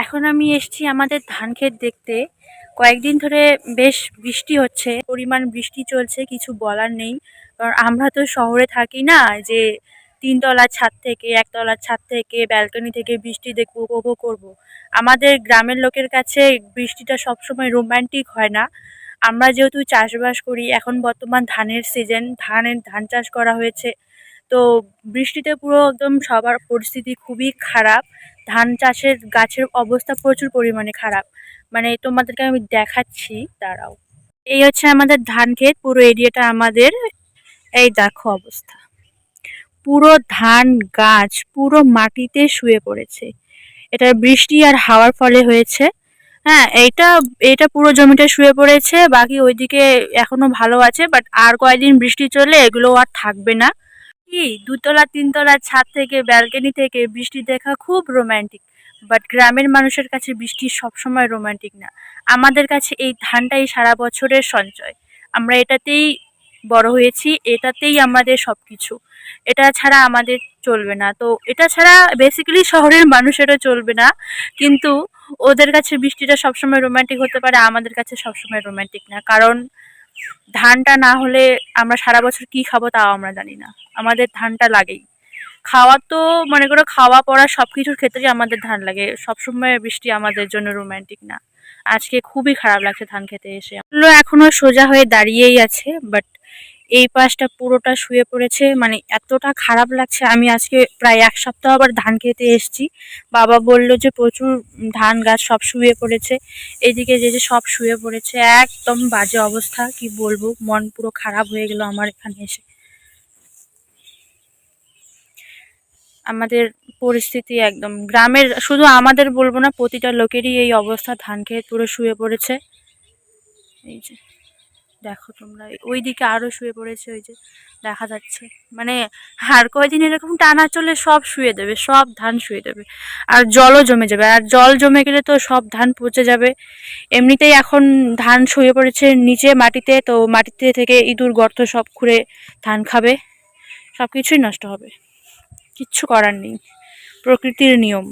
এখন আমি এসেছি আমাদের ধান ক্ষেত দেখতে। কয়েকদিন ধরে বেশ বৃষ্টি হচ্ছে, পরিমাণ বৃষ্টি চলছে, কিছু বলার নেই। কারণ আমরা তো শহরে থাকি না যে তিনতলার ছাদ থেকে, একতলার ছাদ থেকে, ব্যালকনি থেকে বৃষ্টি দেখবো, উপভোগ করবো। আমাদের গ্রামের লোকের কাছে বৃষ্টিটা সবসময় রোমান্টিক হয় না। আমরা যেহেতু চাষবাস করি, এখন বর্তমান ধানের সিজন, ধান চাষ করা হয়েছে। তো বৃষ্টিতে পুরো একদম সবার পরিস্থিতি খুবই খারাপ। ধান চাষের গাছের অবস্থা প্রচুর পরিমাণে খারাপ। মানে তোমাদেরকে আমি দেখাচ্ছি, দাঁড়াও। এই হচ্ছে আমাদের ধান ক্ষেত, পুরো এরিয়াটা আমাদের। এই দেখো অবস্থা, পুরো ধান গাছ পুরো মাটিতে শুয়ে পড়েছে। এটা বৃষ্টি আর হাওয়ার ফলে হয়েছে। হ্যাঁ, এইটা এটা পুরো জমিটা শুয়ে পড়েছে, বাকি ওইদিকে এখনো ভালো আছে, বাট আর কয়েকদিন বৃষ্টি চললে এগুলো আর থাকবে না। কি দুতলা তিনতলার ছাদ থেকে, ব্যালকনি থেকে বৃষ্টি দেখা খুব রোমান্টিক, বাট গ্রামের মানুষের কাছে বৃষ্টি সবসময় রোমান্টিক না। আমাদের কাছে এই ধানটাই সারা বছরের সঞ্চয়। আমরা এটাতেই বড় হয়েছি, এটাতেই আমাদের সবকিছু। এটা ছাড়া আমাদের চলবে না। তো এটা ছাড়া বেসিক্যালি শহরের মানুষেরও চলবে না, কিন্তু ওদের কাছে বৃষ্টিটা সবসময় রোমান্টিক হতে পারে, আমাদের কাছে সবসময় রোমান্টিক না। কারণ ধানটা না হলে আমরা সারা বছর কি খাবো তাও আমরা জানি না। আমাদের ধানটা লাগেই। খাওয়া তো মনে করো, খাওয়া পড়া সবকিছুর ক্ষেত্রেই আমাদের ধান লাগে। সবসময় বৃষ্টি আমাদের জন্য রোমান্টিক না। আজকে খুবই খারাপ লাগছে ধান খেতে এসে। এখনো সোজা হয়ে দাঁড়িয়েই আছে, বাট এই পাশটা পুরোটা শুয়ে পড়েছে। মানে এতটা খারাপ লাগছে। আমি আজকে প্রায় এক সপ্তাহ আবার ধান খেতে এসেছি। বাবা বলল যে প্রচুর ধান গাছ সব শুয়ে পড়েছে। এইদিকে যে সব শুয়ে পড়েছে, একদম বাজে অবস্থা। কি বলবো, মন পুরো খারাপ হয়ে গেল আমার এখানে এসে। আমাদের পরিস্থিতি একদম গ্রামের, শুধু আমাদের বলবো না, প্রতিটা লোকেরই এই অবস্থা। ধান খেত পুরো শুয়ে পড়েছে। এই যে দেখো তোমরা, ওইদিকে আরো শুয়ে পড়েছে, ওই যে দেখা যাচ্ছে। মানে আর কয়দিন এরকম টানা চলে সব শুয়ে দেবে, সব ধান শুয়ে দেবে। আর জলও জমে যাবে, আর জল জমে গেলে তো সব ধান পচে যাবে। এমনিতেই এখন ধান শুয়ে পড়েছে নিচে মাটিতে, তো মাটিতে থেকে ইঁদুর গর্ত সব খুঁড়ে ধান খাবে, সব কিছুই নষ্ট হবে। কিচ্ছু করার নেই, প্রকৃতির নিয়ম।